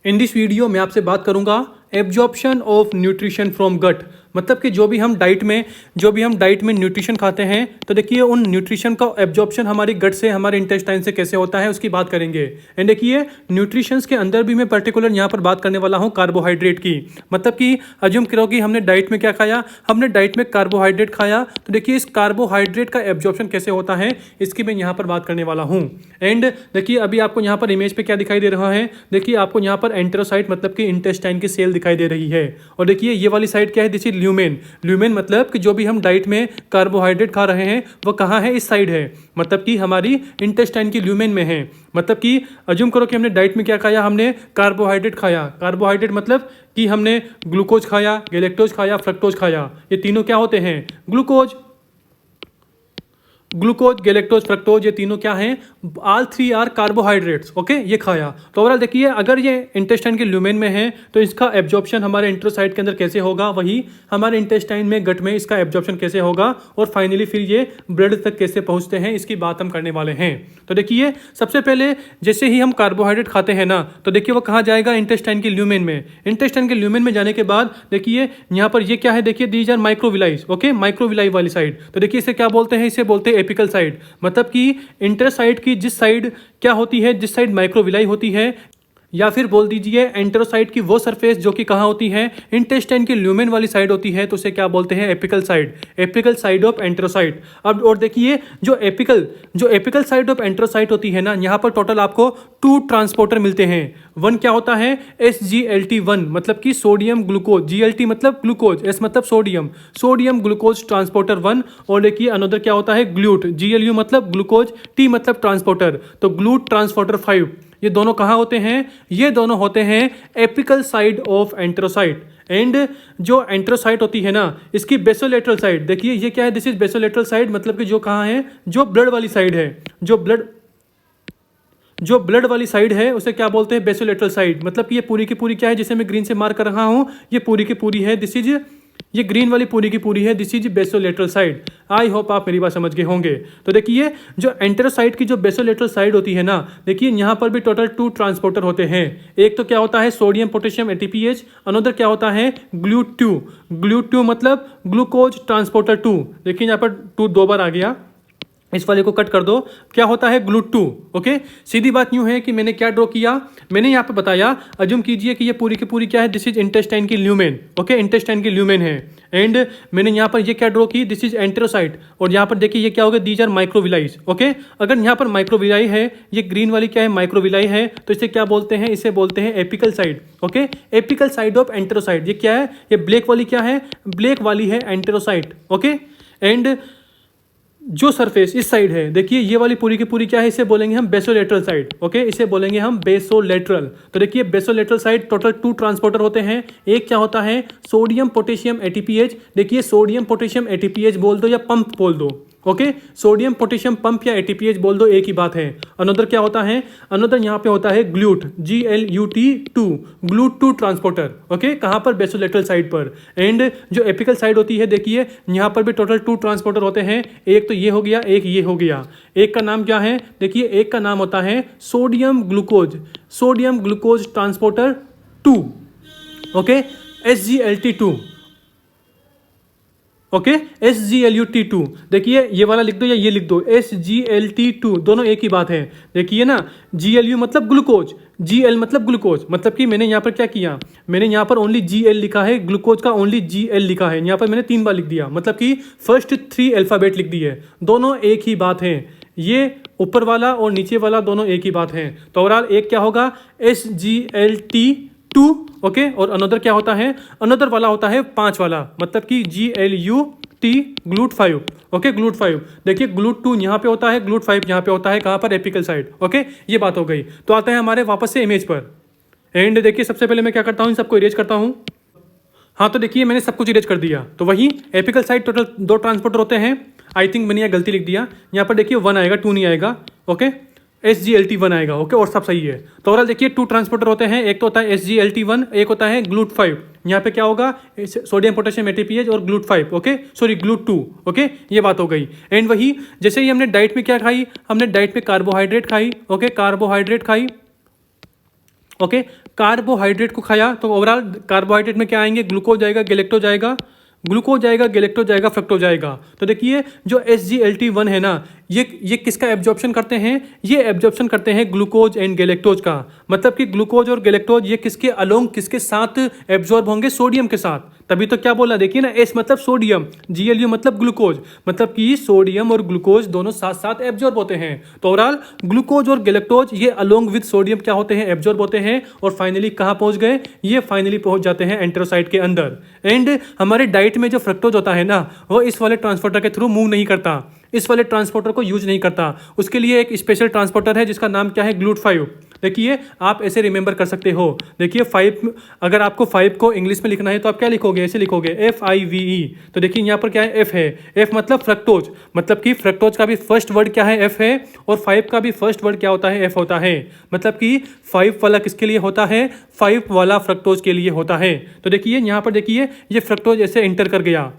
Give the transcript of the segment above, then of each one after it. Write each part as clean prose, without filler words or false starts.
In this video मैं आपसे बात करूंगा एब्जॉर्प्शन ऑफ न्यूट्रिशन फ्रॉम गट। मतलब कि जो भी हम डाइट में न्यूट्रिशन खाते हैं तो देखिए उन न्यूट्रिशन का एब्जॉर्प्शन हमारी गट से, हमारे इंटेस्टाइन से कैसे होता है उसकी बात करेंगे। एंड देखिए न्यूट्रिशंस के अंदर भी मैं पर्टिकुलर यहाँ पर बात करने वाला हूँ कार्बोहाइड्रेट की। मतलब कि अज्यूम करो कि हमने डाइट में क्या खाया, हमने डाइट में कार्बोहाइड्रेट खाया, तो देखिए इस कार्बोहाइड्रेट का एब्जॉर्प्शन कैसे होता है इसकी मैं यहाँ पर बात करने वाला हूँ। एंड देखिए अभी आपको यहाँ पर इमेज पे क्या दिखाई दे रहा है, देखिए आपको यहाँ पर एंटेरोसाइट मतलब कि इंटेस्टाइन की सेल दिखाई दे रही है। और देखिए ये वाली साइड क्या है, दिस इज ल्यूमेन। ल्यूमेन मतलब कि जो भी हम डाइट में कार्बोहाइड्रेट खा रहे हैं वो कहाँ है, इस साइड है, मतलब कि हमारी इंटेस्टाइन की ल्यूमेन में है। मतलब कि अज्यूम करो कि हमने डाइट में क्या खाया, हमने कार्बोहाइड्रेट खाया। कार्बोहाइड्रेट मतलब कि हमने ग्लूकोज खाया, गैलेक्टोज खाया, फ्रक्टोज खाया। ये तीनों क्या होते हैं, ग्लूकोज, गैलेक्टोज, फ्रक्टोज, ये तीनों क्या हैं, all three are carbohydrates. Okay, ये खाया। तो ओवरऑल देखिए अगर ये इंटेस्टाइन के ल्यूमेन में है तो इसका एब्जॉर्प्शन हमारे इंटेरोसाइट के अंदर कैसे होगा, वही हमारे इंटेस्टाइन में, गट में इसका एब्जॉर्प्शन कैसे होगा और फाइनली फिर ये ब्लड तक कैसे पहुंचते हैं इसकी बात हम करने वाले हैं। तो देखिए सबसे पहले जैसे ही हम कार्बोहाइड्रेट खाते हैं ना तो देखिए वो कहाँ जाएगा, इंटेस्टाइन के ल्यूमेन में। इंटेस्टाइन के ल्यूमेन में जाने के बाद देखिए यहाँ पर ये क्या है, देखिए these are microvilli. Okay, microvilli वाली साइड। तो देखिए इसे क्या बोलते हैं, इसे बोलते हैं एपिकल साइड। मतलब कि इंटेरोसाइट की जिस साइड क्या होती है, जिस साइड माइक्रोविलाई होती है, या फिर बोल दीजिए एंटेरोसाइट की वो सरफेस जो कि कहाँ होती है, इंटेस्टाइन की ल्यूमेन वाली साइड होती है, तो उसे क्या बोलते हैं, apical side. Apical side of enterocyte. अब और देखिए जो एपिकल साइड ऑफ एंटेरोसाइट होती है ना, यहाँ पर टोटल आपको 2 ट्रांसपोर्टर मिलते हैं। वन क्या होता है, SGLT1 मतलब कि सोडियम ग्लूकोज, GLT मतलब ग्लूकोज, S मतलब सोडियम ग्लूकोज ट्रांसपोर्टर 1। और देखिए अनदर क्या होता है, ग्लूट, GLU मतलब ग्लूकोज, T मतलब ट्रांसपोर्टर, तो ग्लूट ट्रांसपोर्टर 5। ये दोनों कहाँ होते हैं, ये दोनों होते हैं apical side of enterocyte. And जो एंटेरोसाइट होती है ना, इसकी बेसोलेटरल साइड, देखिए ये क्या है, दिस इज बेसोलेटरल साइड। मतलब कि जो कहाँ है, जो ब्लड वाली साइड है, जो ब्लड वाली साइड है उसे क्या बोलते हैं, बेसोलेटरल साइड। मतलब कि ये पूरी की पूरी क्या है, जिसे मैं ग्रीन से मार्क कर रहा हूं, ये पूरी की पूरी है, दिस इज, ये ग्रीन वाली पूरी की पूरी है, this is basolateral side. I hope आप मेरी बात समझ गए होंगे। तो देखिए जो एंटेरोसाइट की जो बेसोलेटरल साइड होती है ना, देखिए यहाँ पर भी टोटल 2 ट्रांसपोर्टर होते हैं। एक तो क्या होता है, सोडियम पोटेशियम ATPase, अनदर क्या होता है, ग्लूट2 मतलब ग्लूकोज ट्रांसपोर्टर 2। देखिए यहाँ पर 2 2 बार आ गया, इस वाले को कट कर दो, क्या होता है, ग्लूट2। ओके, सीधी बात यूं है कि मैंने क्या ड्रॉ किया, मैंने यहाँ पे बताया, अज्यूम कीजिए कि ये पूरी की पूरी क्या है, दिस इज इंटेस्टाइन की ल्यूमेन। ओके, इंटेस्टाइन की ल्यूमेन है। एंड मैंने यहाँ पर ये क्या ड्रॉ की, दिस इज एंटेरोसाइट। और यहाँ पर देखिए ये क्या होगा, दीज आर माइक्रोविलाईज। ओके, अगर यहाँ पर माइक्रोविलाई है, ये ग्रीन वाली क्या है, माइक्रोविलाई है, तो इसे क्या बोलते हैं, इसे बोलते हैं apical side. Okay, apical side of enterocyte. ये क्या है, ये ब्लैक वाली क्या है, ब्लैक वाली है एंटेरोसाइट। ओके, एंड जो सरफेस इस साइड है, देखिए ये वाली पूरी की पूरी क्या है, इसे बोलेंगे हम बेसोलेटरल साइड। ओके, इसे बोलेंगे हम बेसोलेटरल। तो देखिए बेसोलेटरल साइड टोटल 2 ट्रांसपोर्टर होते हैं। एक क्या होता है, सोडियम पोटेशियम ATPase। देखिए सोडियम पोटेशियम ATPase बोल दो या पंप बोल दो। ओके, सोडियम पोटेशियम पंप या ATPase बोल दो, एक ही बात है। अनदर क्या होता है, अनदर यहाँ पे होता है ग्लूट, GLUT2, ग्लूट2 ट्रांसपोर्टर। ओके, कहाँ पर, बेसोलेटरल साइड पर। एंड जो एपिकल साइड होती है, देखिए यहाँ पर भी टोटल 2 ट्रांसपोर्टर होते हैं। एक तो ये हो गया, एक ये हो गया। एक का नाम क्या है, देखिए एक का नाम होता है sodium glucose transporter 2। Okay, SGLT2। Okay, SGLUT2। देखिए ये वाला लिख दो या ये लिख दो, SGLT2, दोनों एक ही बात है। देखिए ना, GLU मतलब ग्लूकोज, GL मतलब ग्लूकोज। मतलब कि मैंने यहाँ पर क्या किया, मैंने यहाँ पर ओनली GL लिखा है, ग्लूकोज का ओनली GL लिखा है। यहाँ पर मैंने 3 बार लिख दिया, मतलब कि फर्स्ट 3 अल्फाबेट लिख दिए। दोनों एक ही बात है, ये ऊपर वाला और नीचे वाला दोनों एक ही बात है। तो ओवरऑल एक क्या होगा, SGLT2। ओके, और अनदर क्या होता है, अनदर वाला होता है 5 वाला, मतलब कि GLUT ग्लूट 5। Okay, glute 5। देखिए ग्लूट2 यहाँ पे होता है, ग्लूट 5 यहाँ पे होता है, कहाँ पर, एपिकल साइड। ओके, ये बात हो गई। तो आते हैं हमारे वापस से इमेज पर। एंड देखिए सबसे पहले मैं क्या करता हूँ, इन सबको इरेज करता हूँ। हाँ, तो देखिए मैंने सब कुछ इरेज कर दिया। तो वही एपिकल साइड टोटल 2 ट्रांसपोर्टर होते हैं। आई थिंक मैंने यहाँ गलती लिख दिया, यहाँ पर देखिए 1 आएगा, 2 नहीं आएगा। ओके, SGLT1 आएगा। ओके, और सब सही है। तो ओवरऑल देखिए 2 ट्रांसपोर्टर होते हैं, एक तो होता है SGLT1, एक होता है ग्लूट5। यहाँ पे क्या होगा, सोडियम पोटेशियम ATPase और GLUT five. Okay, sorry GLUT two. Okay, ये बात हो गई। एंड वही जैसे ही हमने डाइट में क्या खाई, हमने डाइट में कार्बोहाइड्रेट खाई। ओके, कार्बोहाइड्रेट खाई। ओके, कार्बोहाइड्रेट को खाया तो ओवरऑल कार्बोहाइड्रेट में क्या आएंगे, ग्लूकोज जाएगा, गैलेक्टोज जाएगा, ग्लूकोज जाएगा, गैलेक्टोज जाएगा, फ्रक्टोज जाएगा। तो देखिए जो SGLT1 है ना, ये किसका एब्जॉर्प्शन करते हैं, ये एब्जॉर्प्शन करते हैं ग्लूकोज एंड गैलेक्टोज का। मतलब कि ग्लूकोज और गैलेक्टोज ये किसके अलोंग किसके साथ एब्जॉर्ब होंगे, सोडियम के साथ। तभी तो क्या बोला, देखिए ना, S मतलब सोडियम, GLU मतलब ग्लूकोज, मतलब कि सोडियम और ग्लूकोज दोनों साथ साथ एब्जॉर्ब होते हैं। तो ओवरऑल ग्लूकोज और गैलेक्टोज ये अलोंग विद सोडियम क्या होते हैं, एब्जॉर्ब होते हैं। और फाइनली कहाँ पहुंच गए, ये फाइनली पहुंच जाते हैं एंटेरोसाइट के अंदर। एंड हमारे डाइट में जो फ्रक्टोज होता है ना, वो इस वाले ट्रांसपोर्टर के थ्रू मूव नहीं करता, इस वाले ट्रांसपोर्टर को यूज नहीं करता। उसके लिए एक स्पेशल ट्रांसपोर्टर है जिसका नाम क्या है, GLUT5। देखिए आप ऐसे रिमेंबर कर सकते हो। देखिए 5, अगर आपको 5 को इंग्लिश में लिखना है तो आप क्या लिखोगे, ऐसे लिखोगे FIVE। तो देखिए यहाँ पर क्या है, F है, F मतलब फ्रक्टोज, मतलब कि फ्रक्टोज का भी फर्स्ट वर्ड क्या है, F है, और 5 का भी फर्स्ट वर्ड क्या होता है, F होता है। मतलब कि 5 वाला किसके लिए होता है, 5 वाला फ्रक्टोज के लिए होता है। तो देखिए यहाँ पर देखिए ये फ्रक्टोज ऐसे एंटर कर गया।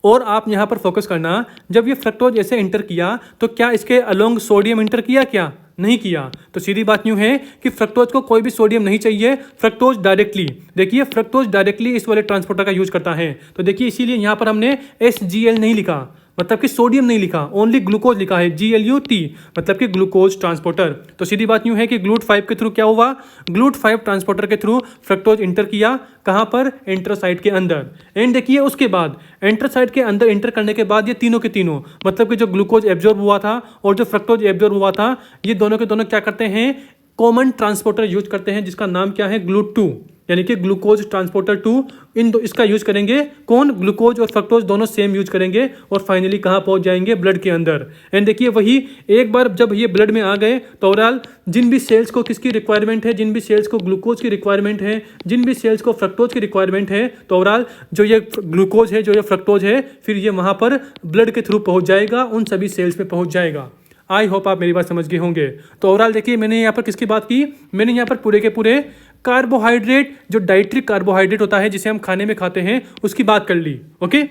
और आप यहाँ पर फोकस करना, जब ये फ्रक्टोज ऐसे एंटर किया तो क्या इसके अलोंग सोडियम एंटर किया, क्या नहीं किया। तो सीधी बात यूं है कि फ्रक्टोज को कोई भी सोडियम नहीं चाहिए, फ्रक्टोज डायरेक्टली, देखिए फ्रक्टोज डायरेक्टली इस वाले ट्रांसपोर्टर का यूज करता है। तो देखिए इसीलिए यहाँ पर हमने SGL नहीं लिखा, मतलब कि सोडियम नहीं लिखा, ओनली ग्लूकोज लिखा है, GLUT, मतलब कि ग्लूकोज ट्रांसपोर्टर। तो सीधी बात यूं है कि GLUT5 के थ्रू क्या हुआ, GLUT5 ट्रांसपोर्टर के थ्रू फ्रक्टोज इंटर किया, कहां पर, एंटेरोसाइट के अंदर। एंड देखिए उसके बाद एंटेरोसाइट के अंदर इंटर करने के बाद ये तीनों के तीनों, मतलब कि जो ग्लूकोज एब्जॉर्ब हुआ था और जो फ्रक्टोज एब्जॉर्ब हुआ था, ये दोनों के दोनों क्या करते हैं, कॉमन ट्रांसपोर्टर यूज करते हैं जिसका नाम क्या है, GLUT2, यानी कि ग्लूकोज ट्रांसपोर्टर 2। इसका यूज करेंगे कौन, ग्लूकोज और फ्रक्टोज दोनों सेम यूज करेंगे और फाइनली कहाँ पहुंच जाएंगे, ब्लड के अंदर। एंड देखिए वही एक बार जब ये ब्लड में आ गए तो ओवरऑल जिन भी सेल्स को किसकी रिक्वायरमेंट है, जिन भी सेल्स को ग्लूकोज की रिक्वायरमेंट है, जिन भी सेल्स को फ्रक्टोज की रिक्वायरमेंट है, तो ओवरऑल जो ये ग्लूकोज है, जो ये फ्रक्टोज है, फिर ये वहाँ पर ब्लड के थ्रू पहुँच जाएगा, उन सभी सेल्स में पहुँच जाएगा। आई होप आप मेरी बात समझ गए होंगे। तो ओवरऑल देखिए मैंने यहाँ पर किसकी बात की, मैंने यहाँ पर पूरे के पूरे कार्बोहाइड्रेट, जो डाइट्री कार्बोहाइड्रेट होता है जिसे हम खाने में खाते हैं, उसकी बात कर ली। ओके,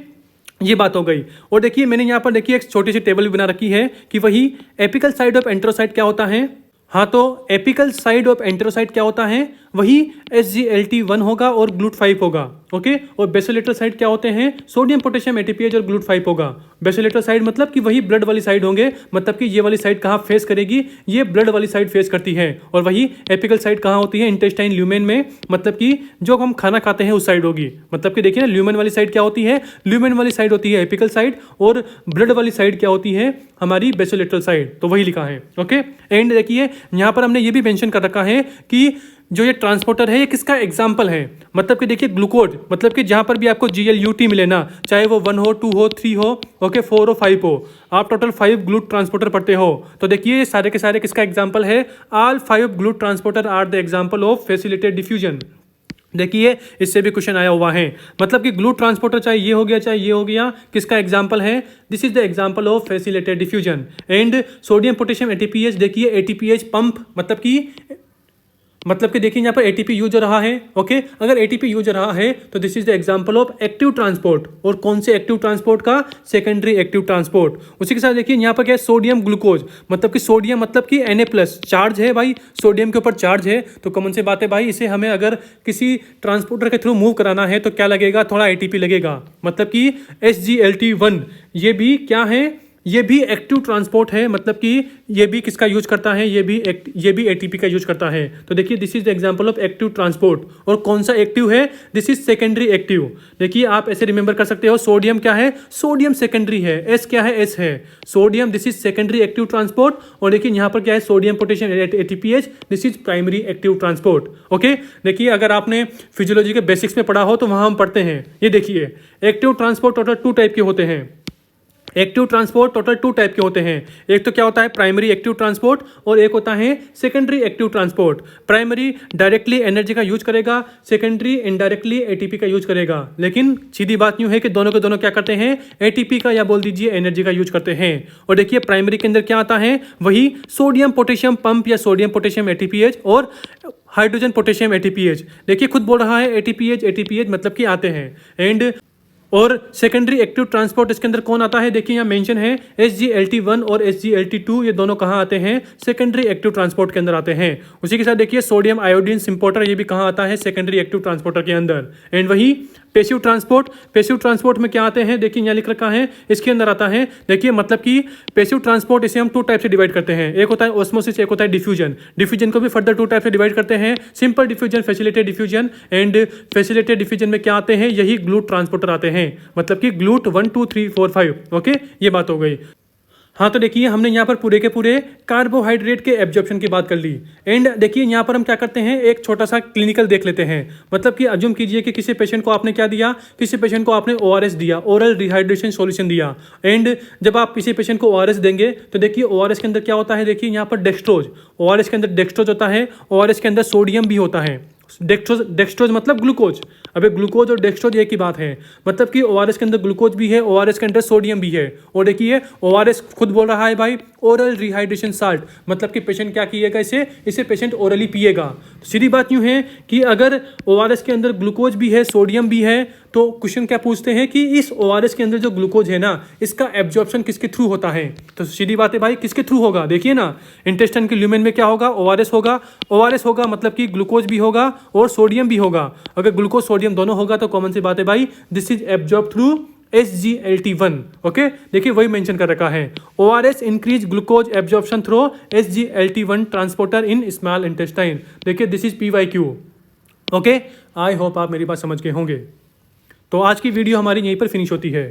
ये बात हो गई। और देखिए मैंने यहाँ पर देखिए एक छोटी सी टेबल भी बना रखी है कि वही एपिकल साइड ऑफ एंटेरोसाइट क्या होता है। हाँ, तो एपिकल साइड ऑफ एंटेरोसाइट क्या होता है, वही SGLT1 होगा और GLUT5 होगा। ओके, और बेसोलेटरल साइड क्या होते हैं, सोडियम पोटेशियम ATPase और GLUT5 होगा। बेसोलेटरल साइड मतलब कि वही ब्लड वाली साइड होंगे, मतलब कि ये वाली साइड कहाँ फेस करेगी, ये ब्लड वाली साइड फेस करती है। और वही एपिकल साइड कहाँ होती है, इंटेस्टाइन ल्यूमेन में, मतलब कि जो हम खाना खाते हैं उस साइड होगी। मतलब कि देखिए ना, ल्यूमेन वाली साइड क्या होती है, ल्यूमेन वाली साइड होती है एपिकल साइड, और ब्लड वाली साइड क्या होती है, हमारी बेसोलेटरल साइड। तो वही लिखा है। ओके, एंड देखिए यहाँ पर हमने ये भी मेंशन कर रखा है कि जो ये ट्रांसपोर्टर है ये किसका एग्जाम्पल है। मतलब कि देखिए ग्लूकोज, मतलब कि जहाँ पर भी आपको GLUT मिले ना, चाहे वो 1 हो, 2 हो, 3 हो, ओके, 4 हो, 5 हो, आप टोटल 5 ग्लूट ट्रांसपोर्टर पढ़ते हो। तो देखिए ये सारे के सारे किसका एग्जाम्पल है, all 5 GLUT transporter are the example of facilitated diffusion. देखिए इससे भी क्वेश्चन आया हुआ है, मतलब कि ग्लूट ट्रांसपोर्टर चाहे ये हो गया चाहे ये हो गया, किसका एग्जांपल है, this is the example of facilitated diffusion. And sodium potassium ATPase, देखिए ATPase पंप, मतलब कि देखिए यहाँ पर ATP यूज हो रहा है। ओके, अगर ATP यूज हो रहा है तो this is the example of active transport. और कौन से एक्टिव ट्रांसपोर्ट का, सेकेंडरी एक्टिव ट्रांसपोर्ट। उसी के साथ देखिए यहाँ पर क्या है, सोडियम ग्लूकोज, मतलब कि सोडियम मतलब कि Na+ चार्ज है भाई, सोडियम के ऊपर चार्ज है। तो कॉमन सी बात है भाई, इसे हमें अगर किसी ट्रांसपोर्टर के थ्रू मूव कराना है तो क्या लगेगा, थोड़ा ATP लगेगा। मतलब कि SGLT1 ये भी क्या है, ये भी एक्टिव ट्रांसपोर्ट है, मतलब कि ये भी किसका यूज करता है, ये भी ATP का यूज करता है। तो देखिए this is the example of active transport. और कौन सा एक्टिव है, दिस इज सेकेंडरी एक्टिव। देखिए आप ऐसे रिमेंबर कर सकते हो, सोडियम क्या है, सोडियम सेकेंडरी है, S क्या है, S है sodium, this is secondary active transport. और देखिए यहाँ पर क्या है, sodium potassium ATPase, this is primary active transport. Okay, देखिए अगर आपने फिजियोलॉजी के बेसिक्स में पढ़ा हो तो वहाँ हम पढ़ते हैं, ये देखिए एक्टिव ट्रांसपोर्ट टोटल 2 टाइप के होते हैं। एक्टिव ट्रांसपोर्ट टोटल 2 टाइप के होते हैं। एक तो क्या होता है, प्राइमरी एक्टिव ट्रांसपोर्ट, और एक होता है secondary active transport. Primary directly energy का यूज करेगा, सेकेंडरी इनडायरेक्टली ATP का यूज करेगा। लेकिन सीधी बात यूं है कि दोनों के दोनों क्या करते हैं, ATP का या बोल दीजिए एनर्जी का यूज करते हैं। और देखिए प्राइमरी के अंदर क्या आता है, वही सोडियम पोटेशियम पंप या सोडियम पोटेशियम ATPase और हाइड्रोजन पोटेशियम ATPase। देखिए खुद बोल रहा है ATPase मतलब कि आते हैं। एंड और सेकेंडरी एक्टिव ट्रांसपोर्ट इसके अंदर कौन आता है, देखिए यहाँ मेंशन है SGLT1 और SGLT2, ये दोनों कहाँ आते हैं, सेकेंडरी एक्टिव ट्रांसपोर्ट के अंदर आते हैं। उसी के साथ देखिए सोडियम आयोडीन सिम्पोर्टर, ये भी कहाँ आता है, सेकेंडरी एक्टिव ट्रांसपोर्टर के अंदर। एंड वही पेसिव ट्रांसपोर्ट में क्या आते हैं, देखिए यहाँ लिख रखा है, इसके अंदर आता है, देखिए मतलब कि पेसिव ट्रांसपोर्ट इसे हम 2 टाइप से डिवाइड करते हैं, एक होता है ऑस्मोसिस, एक होता है डिफ्यूजन को भी फर्दर 2 टाइप से डिवाइड करते हैं, simple diffusion, facilitated diffusion. And facilitated diffusion में क्या आते हैं, यही ग्लूट ट्रांसपोर्टर आते हैं, मतलब कि ग्लूट 1 2 3 4 5। ओके, ये बात हो गई। हाँ, तो देखिए हमने यहाँ पर पूरे के पूरे कार्बोहाइड्रेट के एब्जॉर्प्शन की बात कर ली। एंड देखिए यहाँ पर हम क्या करते हैं, एक छोटा सा क्लिनिकल देख लेते हैं। मतलब कि अज्यूम कीजिए कि किसी पेशेंट को आपने क्या दिया, किसी पेशेंट को आपने ORS दिया, ओरल रिहाइड्रेशन सॉल्यूशन दिया। एंड जब आप किसी पेशेंट को ORS देंगे तो देखिए ORS के अंदर क्या होता है, देखिए यहाँ पर डेक्सट्रोज, ORS के अंदर डेक्सट्रोज होता है, ORS के अंदर सोडियम भी होता है। डेक्सट्रोज मतलब ग्लूकोज। अबे ग्लूकोज और डेक्सट्रोज एक ही बात है, मतलब कि ORS के अंदर ग्लूकोज भी है, ORS के अंदर सोडियम भी है। और देखिए ORS खुद बोल रहा है भाई ओरल रिहाइड्रेशन साल्ट, मतलब कि पेशेंट क्या किएगा, इसे पेशेंट ओरली पिएगा। तो सीधी बात यूं है कि अगर ORS के अंदर ग्लूकोज भी है, सोडियम भी है, तो क्वेश्चन क्या पूछते हैं कि इस ORS के अंदर जो ग्लूकोज है ना, इसका एब्जॉर्प्शन किसके थ्रू होता है। तो सीधी बात है भाई, किसके थ्रू होगा, देखिए ना, इंटेस्टाइन के ल्यूमेन में क्या होगा, ORS होगा, मतलब कि ग्लूकोज भी होगा और सोडियम भी होगा। अगर ग्लूकोज सोडियम दोनों होगा तो कॉमन सी बात है भाई, this is absorb through SGLT1। Okay, देखिए वही मेंशन कर रखा है, ORS increase glucose absorption through SGLT1 transporter in small intestine. देखिए this is PYQ। Okay, I hope आप मेरी बात समझ गए होंगे। तो आज की वीडियो हमारी यहीं पर फिनिश होती है।